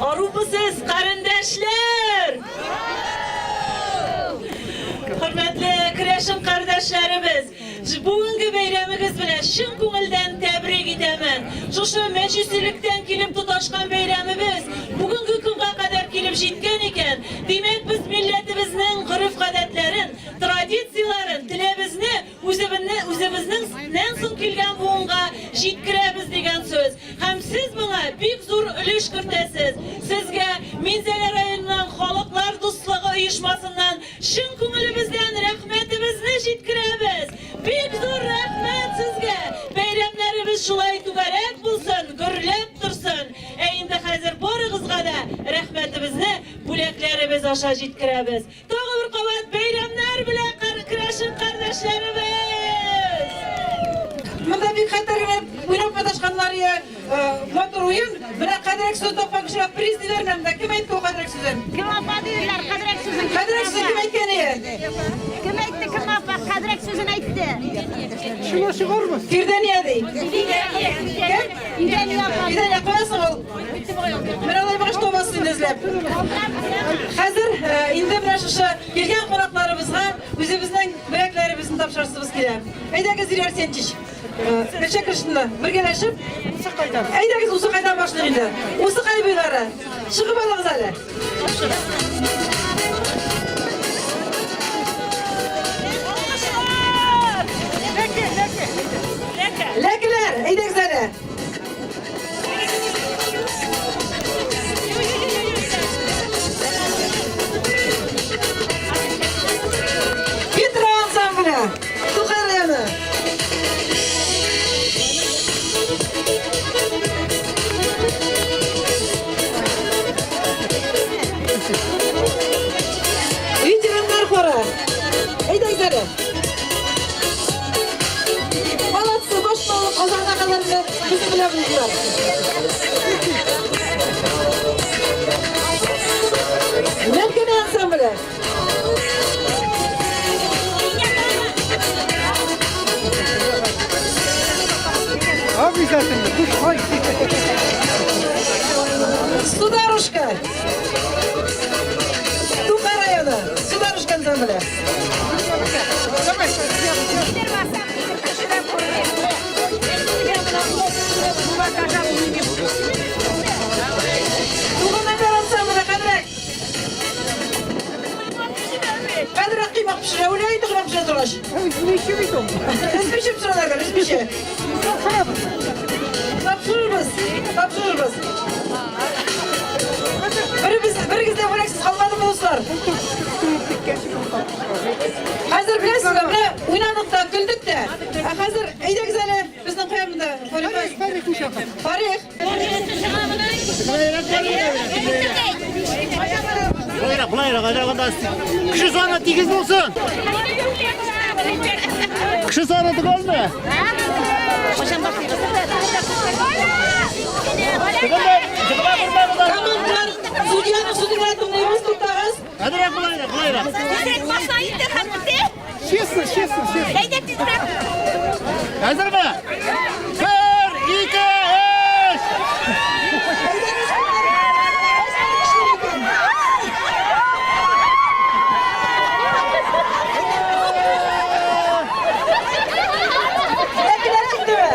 Arubisiz qarindoshlar. Hurmatli Kirashim qarindoshlarimiz, bugungi bayramingiz bilan chin ko'ngildan tabrik etaman. Shu majlislikdan kelib tutashgan bayramimiz bugungi kunga qadar kelib yetgan ekan. Demak, biz millatimizning urf-odatlarini, traditsiyalarini, tilimizni o'zimizning so'ng kelgan bugunga yetkiramiz degan so'z. Ham siz bunga büyük zo'r ulush kiritasiz. Sizga Minzali rayonining xalqlar do'stligi uyushmasidan chin ko'nglimizdan rahmatimizni yetkiramiz. Büyük zo'r rahmat sizga. Bayramlarimiz shulay tugarak bo'lsin, gurlab tursin. Endi hozir borig'izga da rahmatimizni bo'laklarimiz osha yetkiramiz. Tog'i bir qavat bayramlar bilan Kirashim qarindoshlarimiz. Bunda bir qatorga o'ynab qatnashganlarga motor o'yin, buna qadrak so'z topmoqchilar prezidentlardan kim aytdi o qadrak so'zni? Kim opadilar qadrak so'zini? Qadrak so'zni kim aytgan edi? Kim aytdi? Kim opa qadrak so'zini aytdi? Shuni bormi? Firdaniya deydi. Firdaniya qo'yasan ol. Men olay bag'ish tobasini izlab. Hozir endi mana shu kelgan qo'noqlarimizga o'zimizning bilaklarimizni topshirishimiz kerak. Aydagiz zirar senchish. Necha kirishni birgalashib aydagiz usi qaydan boshlaydi. Usi qay bo'lari? Chiqib olamiz hali. Lekiler, aydagiz hali. Petra ansambli. Tuqarlaymi? Veteranlar xora. Aydagiz hali. Молодцы, boshqa qozona qadarda bizni bilan bo'ldilar. Lekin ansambli. Обязательно, душой. Сударушка. Тука района. Сударушка ансамбли. Tuğanlar ансамбли qadrak. Qadrak qiymoq pishira, o'laydi qilib pishira turash. Pishib pishiralarga, pishib. Topshirimiz. Birigizdan bo'laksiz qolmadimi do'stlar? Hozir bilasizmi, mana o'ynadik-da, kuldik-da. Hozir aydagiz hali bizning qo'yamizda Farih. Bulayra, kishi soni tegiz bo'lsin. Kishi soni tugolmi? Tamamlar, sudyani sudyani neyimiz tutağız? Hadi bak bulayra. Честно. Hazır mı? 1, 2, 3. Lekiler çıktı mı?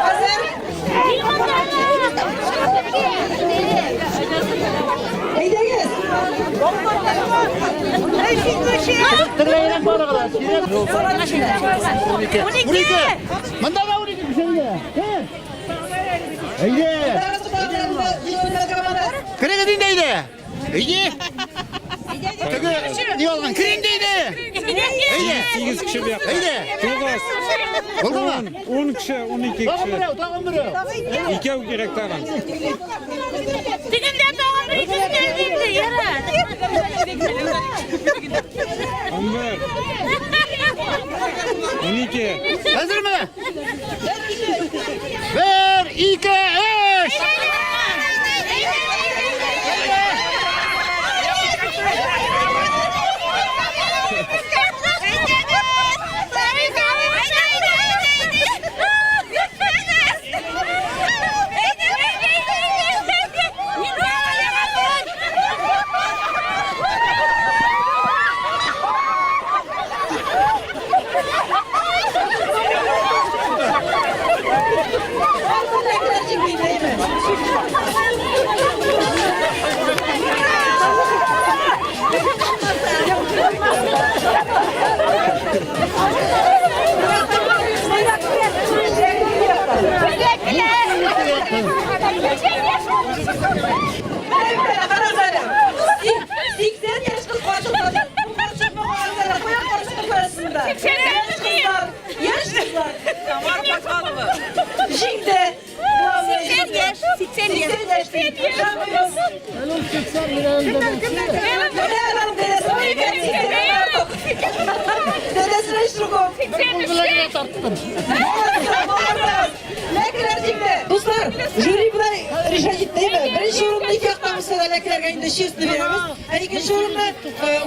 Hazır. Aydagiz. Tırlayırak bana kadar. 12. Mandala 12 bir şeyle. Haydi. Kırık edindeydi. Haydi. Ne olgan? Kirindeydi. Haydi. 8 kişi bir yapar. Haydi. Oldu mu? 10 kişi, 12 kişi. Tağın biri. İki gerek tağın. Tigimden doğan bir ikisi geldiğinde yara. 11. 12. Hazır mı? 1, 2, 3. Karazara. 80 yaşlı batılmadı. Bu karışıkma karazara. Bu yak karışıkma parasında. Yaş kızlar. Tamam bakalım. Şimdi. 80 yaş. 80 yaş. 80 yaş değil. Şampiyon. Böyle alalım dedesine. Dedesine şurukum. Dostlar, jüri buna rica etmeyim. Birinci yorumda iki yaktan mesela leklerge indi şiirsini veremiz. İkinci yorumda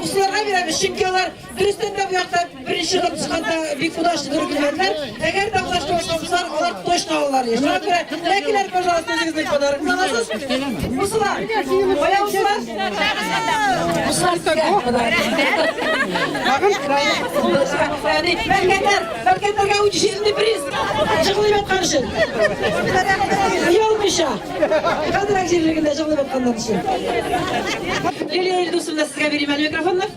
ustalarga veremiz. Çünkü onlar birisinden de bu yakta birinci yılda çıkanda bir kudaşlı durup verdiler. Eğer de kudaşlı olsalar, onlar toşna olurlar. Şuna göre lekler pожалуйста sözünü kadarı. Kısanasız. Musular. Baya musular. Musular gel. Bakın. Merketlerge ucu şiirini biriz. Çıkılıyor karışın. Yolmuşa. Kadın akşirliğinde çıkılıyor kandanışı. Liliya Ильдусовна, sizге vereyim el mikrofonlar.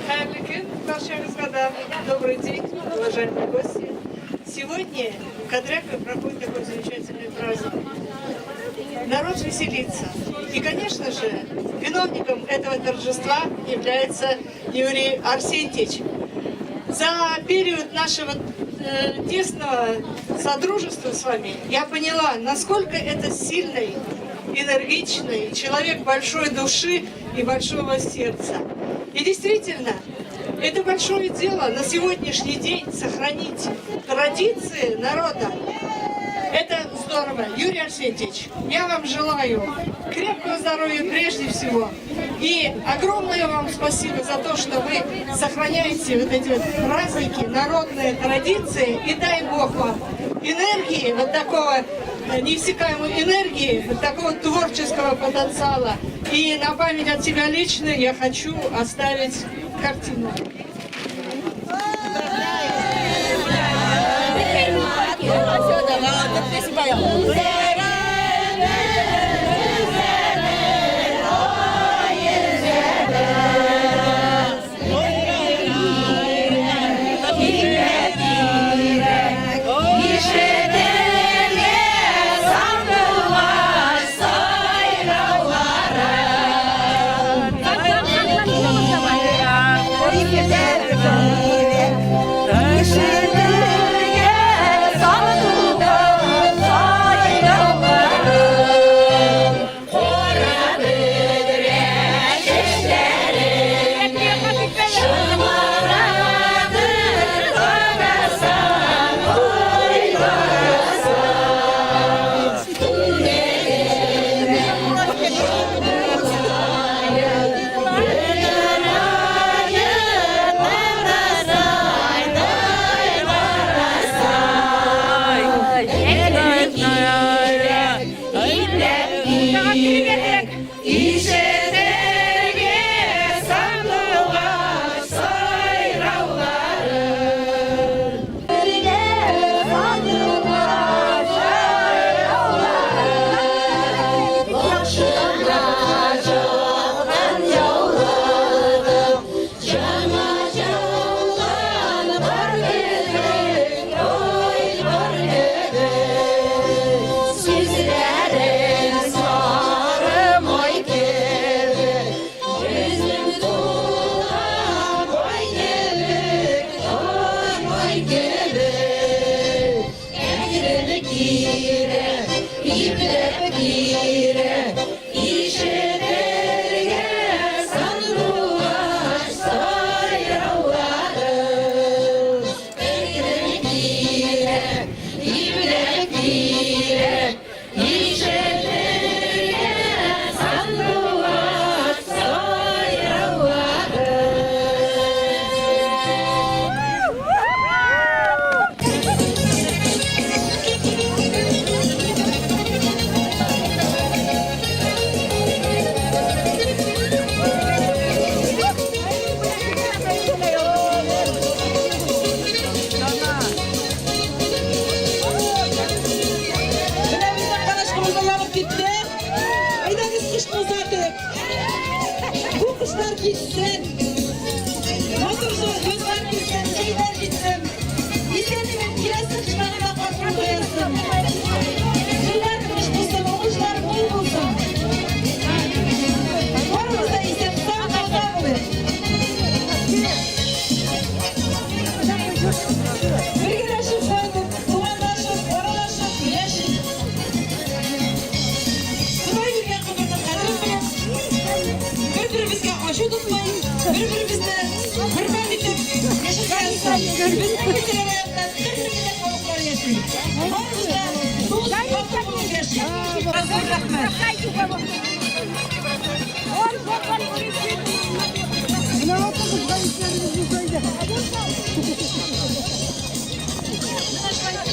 Хайрлы күн, баршаңызға да добрый день, уважаемые гости. Сегодня в Кадрякове проходит такой замечательный праздник. Народ веселится. И, конечно же, виновником этого торжества является Юрий Арсентьевич. За период нашего тесного содружества с вами я поняла, насколько это сильный, энергичный человек большой души и большого сердца. И действительно, это большое дело на сегодняшний день сохранить традиции народа. Это здорово. Юрий Арсентьевич, я вам желаю крепкого здоровья прежде всего. И огромное вам спасибо за то, что вы сохраняете вот эти вот праздники, народные традиции. И дай Бог вам энергии, вот такого неиссякаемой энергии, вот такого творческого потенциала. И на память от себя лично я хочу оставить картину.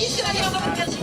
İşte ayağına